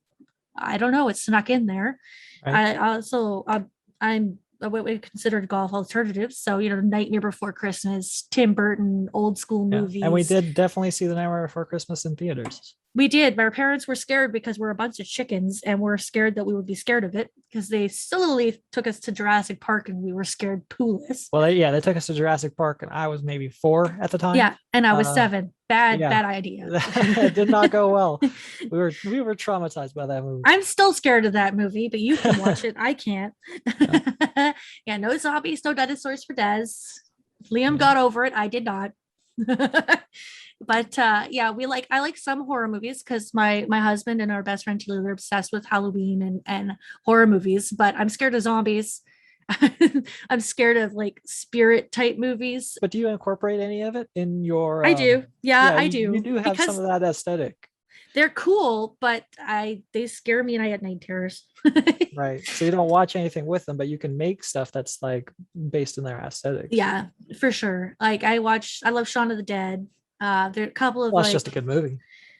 I don't know, it snuck in there. Right. I also, I'm what we considered golf alternatives. So, Nightmare Before Christmas, Tim Burton, old school Yeah. And we movies. did definitely see The Nightmare Before Christmas in theaters. We did. My parents were scared because we're a bunch of chickens and we're scared that we would be scared of it because they silly took us to Jurassic Park and we were scared pooless. Well, yeah, they took us to Jurassic Park and I was maybe 4 at the time. Yeah, and I was Uh, 7. Bad, yeah, bad idea. it did not go well. We were traumatized by that movie. I'm still scared of that movie, but you can watch it. I can't. Yeah, Yeah, no zombies, no dinosaurs for Des. Liam yeah. got over it. I did not. But yeah, I like some horror movies because my husband and our best friend Taylor are obsessed with Halloween and horror movies, but I'm scared of zombies. I'm scared of like spirit type movies. But do you incorporate any of it in your I do. Yeah, yeah, I you do. do have some Because of that aesthetic, they're cool, but they scare me and I get night terrors. right? So you don't watch anything with them, but you can make stuff that's like based in their aesthetics. Yeah, for sure. Like I love Shaun of the Dead. There are a couple of Well, it's just a like good movie.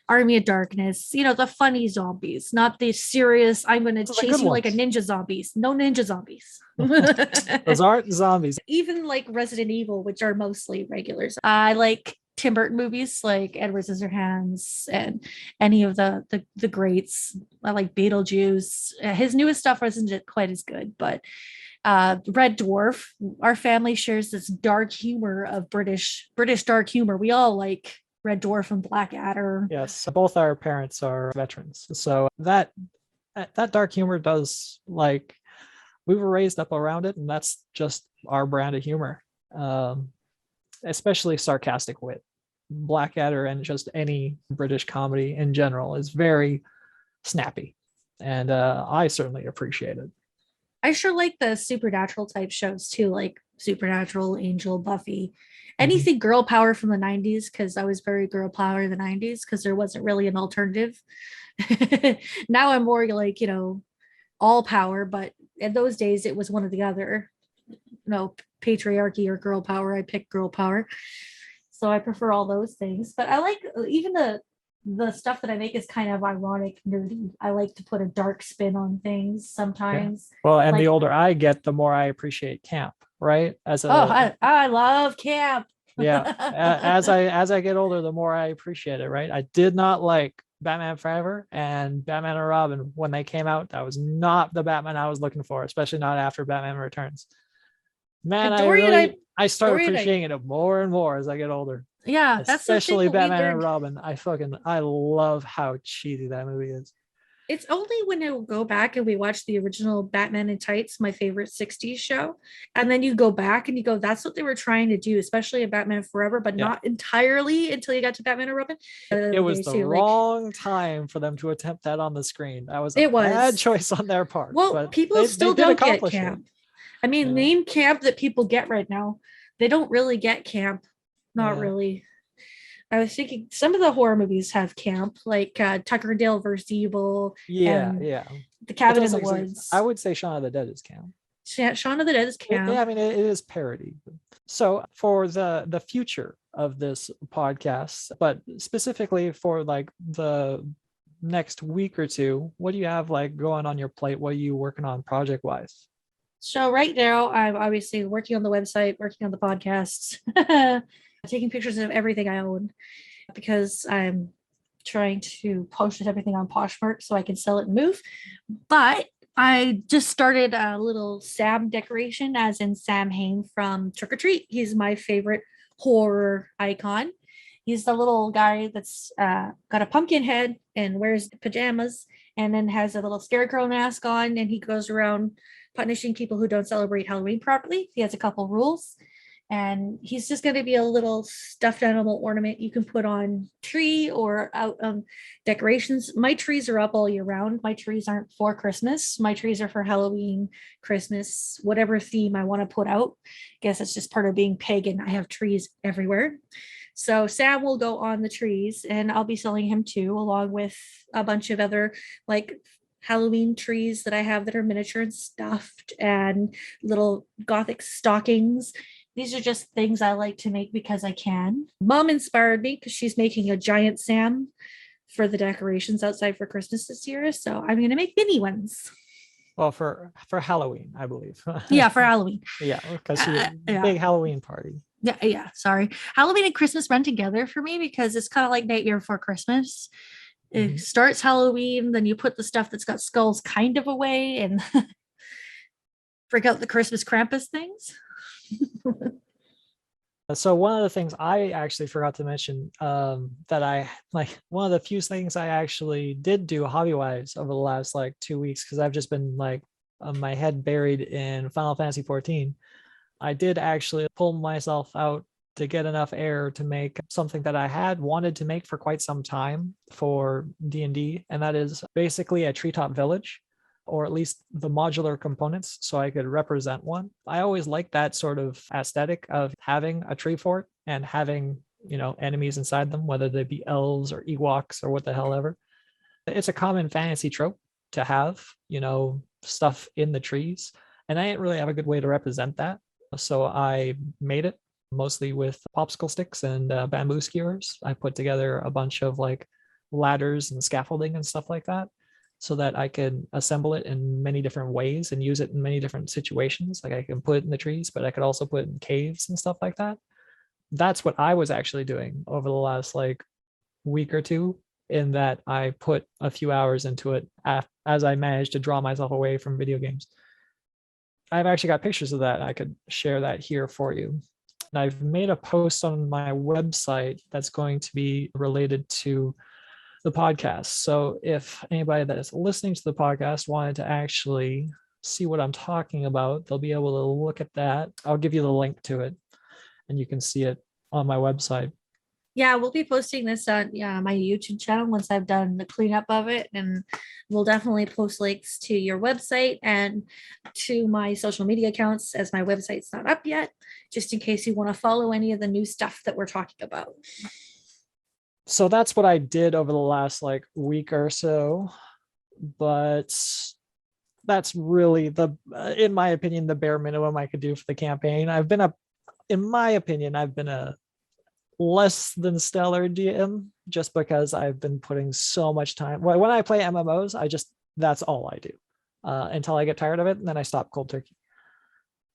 Army of Darkness, the funny zombies, not the serious, I'm going to Those are chase good you like a ones. ninja zombies. No ninja zombies. Those aren't zombies. Even like Resident Evil, which are mostly regulars. I like Tim Burton movies like Edward Scissorhands and any of the greats. I like Beetlejuice. His newest stuff wasn't quite as good, but Red Dwarf. Our family shares this dark humor of British dark humor. We all like Red Dwarf and Blackadder. Yes, both our parents are veterans, so that dark humor does like we were raised up around it, and that's just our brand of humor. Um, Especially sarcastic wit. Blackadder and just any British comedy in general is very snappy, and I certainly appreciate it. I sure like the supernatural type shows too, like Supernatural, Angel, Buffy, Mhm. anything girl power from the 90s, because I was very girl power in the 90s because there wasn't really an alternative. Now I'm more like, all power, but in those days it was one or the other. Patriarchy or girl power. I picked girl power. So I prefer all those things. But I like even the stuff that I make is kind of ironic, nerdy. I like to put a dark spin on things Yeah. sometimes. Well, and the Like older I get, the more I appreciate camp. right? As Oh, a I love camp. Yeah, as I get older, the more I appreciate it, right? I did not like Batman Forever and Batman and Robin when they came out. That was not the Batman I was looking for, especially not after Batman Returns. Man, I start Dorian, appreciating it more and more as I get older. yeah, that's the thing Especially that we Batman and learned. Robin. I love how cheesy that movie is. It's only when I go back and we watch the original Batman in Tights, my favorite 60s show, and then you go back and you go, that's what they were trying to do, especially in Batman Forever, but Yeah. not entirely until you got to Batman and Robin. It was the Too, wrong time for them to attempt that on the screen. That was a it bad was. choice on their part, Well, but people they still did don't get accomplish it. camp. I mean, Yeah. name camp that people get right now. They don't really get camp. Not Yeah. really. I was thinking some of the horror movies have camp, like Tucker and Dale versus Evil Yeah, and yeah. The Cabin in the Exist. Woods. I would say Shaun of the Dead is camp. Shaun of the Dead is camp. I mean, it is parody. So for the future of this podcast, but specifically for like the next week or two, what do you have like going on your plate? What are you working on project wise? So right now, I'm obviously working on the website, working on the podcasts, taking pictures of everything I own because I'm trying to post everything on Poshmark so I can sell it and move. But I just started a little Sam decoration, as in Sam Hain from Trick or Treat. He's my favorite horror icon. He's the little guy that's got a pumpkin head and wears pajamas and then has a little scarecrow mask on, and he goes around punishing people who don't celebrate Halloween properly. He has a couple rules, and he's just going to be a little stuffed animal ornament you can put on tree or out decorations. My trees are up all year round. My trees aren't for Christmas. My trees are for Halloween, Christmas, whatever theme I want to put out. I guess it's just part of being pagan. I have trees everywhere. So Sam will go on the trees, and I'll be selling him too, along with a bunch of other like Halloween trees that I have that are miniature and stuffed, and little gothic stockings. These are just things I like to make because I can. Mom inspired me because she's making a giant Sam for the decorations outside for Christmas this year. So I'm going to make mini ones. Well, for Halloween, I believe. Yeah, for Halloween. Yeah, because Yeah. big Halloween party. Yeah. Sorry. Halloween and Christmas run together for me because it's kind of like Nightmare Before Christmas. It starts Halloween, then you put the stuff that's got skulls kind of away and break out the Christmas Krampus things. So one of the things I actually forgot to mention, that I like, one of the few things I actually did do hobby-wise over the last like 2 weeks, because I've just been like my head buried in Final Fantasy 14. I did actually pull myself out to get enough air to make something that I had wanted to make for quite some time for D&D, and that is basically a treetop village, or at least the modular components, so I could represent one. I always liked that sort of aesthetic of having a tree fort and having, enemies inside them, whether they be elves or Ewoks or what the hell ever. It's a common fantasy trope to have, stuff in the trees, and I didn't really have a good way to represent that. So I made it mostly with popsicle sticks and bamboo skewers. I put together a bunch of like ladders and scaffolding and stuff like that, so that I could assemble it in many different ways and use it in many different situations. Like I can put it in the trees, but I could also put it in caves and stuff like that. That's what I was actually doing over the last like week or two, in that I put a few hours into it as I managed to draw myself away from video games. I've actually got pictures of that. I could share that here for you. And I've made a post on my website that's going to be related to the podcast. So if anybody that is listening to the podcast wanted to actually see what I'm talking about, they'll be able to look at that. I'll give you the link to it and you can see it on my website. Yeah, we'll be posting this on my YouTube channel once I've done the cleanup of it. And we'll definitely post links to your website and to my social media accounts, as my website's not up yet, just in case you want to follow any of the new stuff that we're talking about. So that's what I did over the last like week or so. But that's really in my opinion, the bare minimum I could do for the campaign. In my opinion, I've been a less than stellar DM, just because I've been putting so much time. When I play MMOs, that's all I do until I get tired of it, and then I stop cold turkey.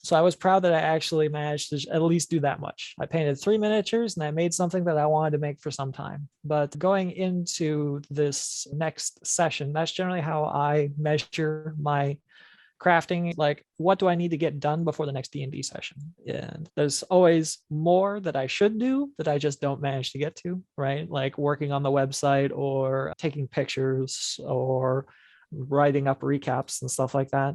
So I was proud that I actually managed to at least do that much. I painted 3 miniatures and I made something that I wanted to make for some time. But going into this next session, that's generally how I measure my crafting. Like, what do I need to get done before the next D&D session? And there's always more that I should do that I just don't manage to get to, right? Like working on the website or taking pictures or writing up recaps and stuff like that.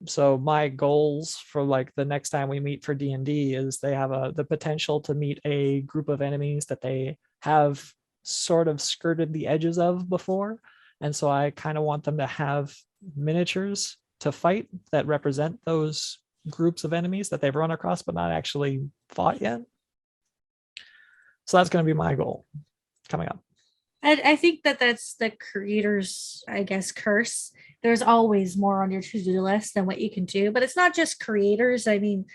So my goals for like the next time we meet for D&D is they have the potential to meet a group of enemies that they have sort of skirted the edges of before. And so I kind of want them to have miniatures to fight that represent those groups of enemies that they've run across but not actually fought yet. So that's going to be my goal coming up. I think that that's the creator's, I guess, curse. There's always more on your to-do list than what you can do, but it's not just creators. I mean,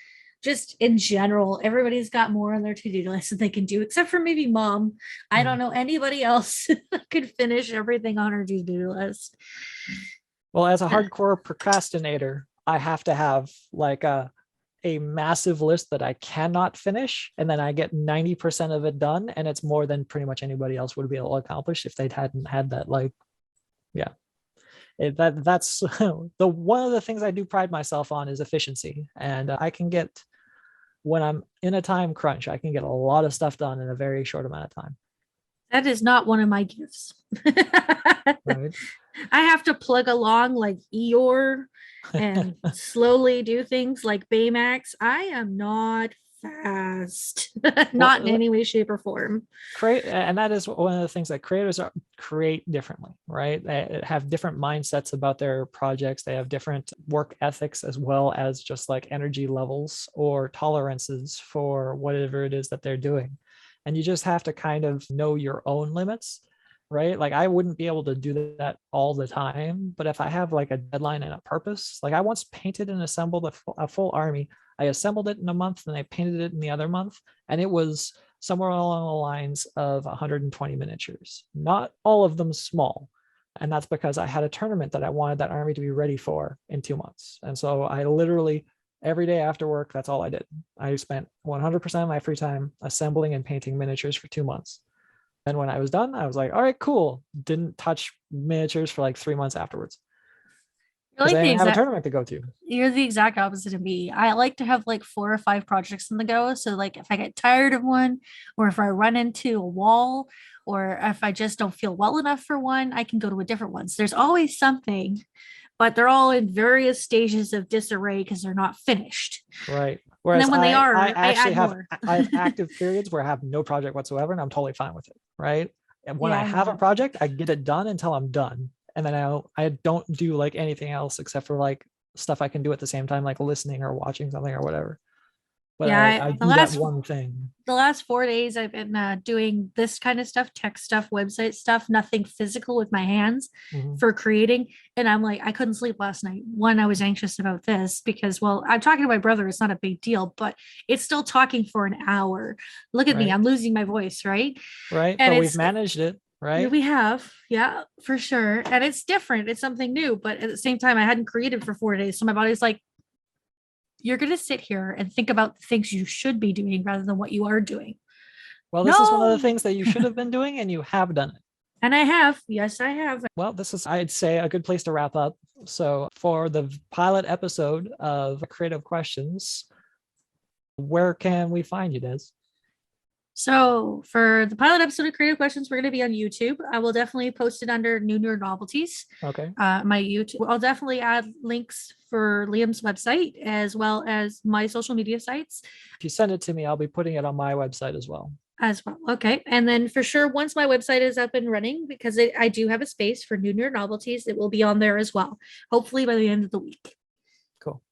just in general, everybody's got more on their to-do list that they can do, except for maybe mom. I don't know anybody else that could finish everything on her to-do list. Well, as a hardcore procrastinator, I have to have like a massive list that I cannot finish, and then I get 90% of it done, and it's more than pretty much anybody else would be able to accomplish if they hadn't had that. Like, yeah, that's the one of the things I do pride myself on is efficiency, and I can get, when I'm in a time crunch, I can get a lot of stuff done in a very short amount of time. That is not one of my gifts. Right. I have to plug along like Eeyore and slowly do things like Baymax. I am not fast, not in any way, shape, or form. And that is one of the things that creators create differently, right? They have different mindsets about their projects. They have different work ethics as well as just like energy levels or tolerances for whatever it is that they're doing. And you just have to kind of know your own limits, right? Like I wouldn't be able to do that all the time, but if I have like a deadline and a purpose, like I once painted and assembled a full army. I assembled it in a month and I painted it in the other month. And it was somewhere along the lines of 120 miniatures, not all of them small. And that's because I had a tournament that I wanted that army to be ready for in 2 months. And so I literally, every day after work, that's all I did. I spent 100% of my free time assembling and painting miniatures for 2 months. And when I was done, I was like, all right, cool. Didn't touch miniatures for like 3 months afterwards. Because I didn't have a tournament to go to. You're the exact opposite of me. I like to have like 4 or 5 projects in the go. So like if I get tired of one, or if I run into a wall, or if I just don't feel well enough for one, I can go to a different one. So there's always something, but they're all in various stages of disarray because they're not finished. Right. Whereas and then when they are, I actually have more. I have active periods where I have no project whatsoever, and I'm totally fine with it. Right. And when I have a project, I get it done until I'm done. And then I don't do like anything else except for like stuff I can do at the same time, like listening or watching something or whatever. But yeah, I do that one thing. The last 4 days I've been doing this kind of stuff, tech stuff, website stuff, nothing physical with my hands for creating. And I'm like, I couldn't sleep last night. One, I was anxious about this because, well, I'm talking to my brother. It's not a big deal, but it's still talking for an hour. Look at me. I'm losing my voice, right? Right. And but we've managed it. Right. We have. Yeah, for sure. And it's different. It's something new. But at the same time, I hadn't created for 4 days. So my body's like, you're going to sit here and think about the things you should be doing rather than what you are doing. Well, this is one of the things that you should have been doing, and you have done it. And I have. Yes, I have. Well, this is, I'd say, a good place to wrap up. So for the pilot episode of Creative Questions, where can we find you, Des? So for the pilot episode of Creative Questions, we're going to be on YouTube. I will definitely post it under New Nerd Novelties. Okay. My YouTube. I'll definitely add links for Liam's website as well as my social media sites. If you send it to me, I'll be putting it on my website as well. Okay. And then for sure, once my website is up and running, because I do have a space for New Nerd Novelties, it will be on there as well, hopefully by the end of the week. Cool.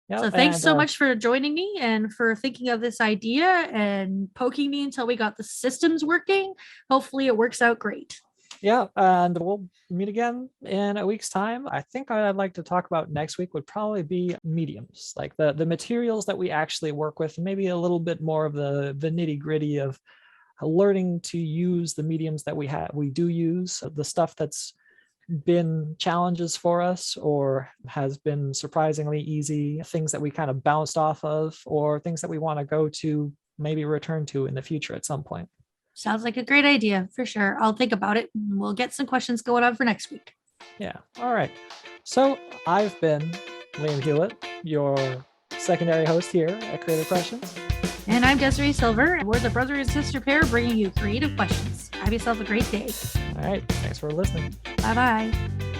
Yep, so thanks so much for joining me and for thinking of this idea and poking me until we got the systems working. Hopefully it works out great. Yeah, and we'll meet again in a week's time. I think what I'd like to talk about next week would probably be mediums, like the materials that we actually work with, maybe a little bit more of the nitty gritty of learning to use the mediums that we do use, the stuff that's been challenges for us, or has been surprisingly easy, things that we kind of bounced off of, or things that we want to go to, maybe return to in the future at some point. Sounds like a great idea for sure. I'll think about it. We'll get some questions going on for next week. Yeah. All right. So I've been Liam Hewlett, your secondary host here at Creative Questions. And I'm Desiree Silver. We're the brother and sister pair bringing you creative questions. Have yourself a great day. All right. Thanks for listening. Bye-bye.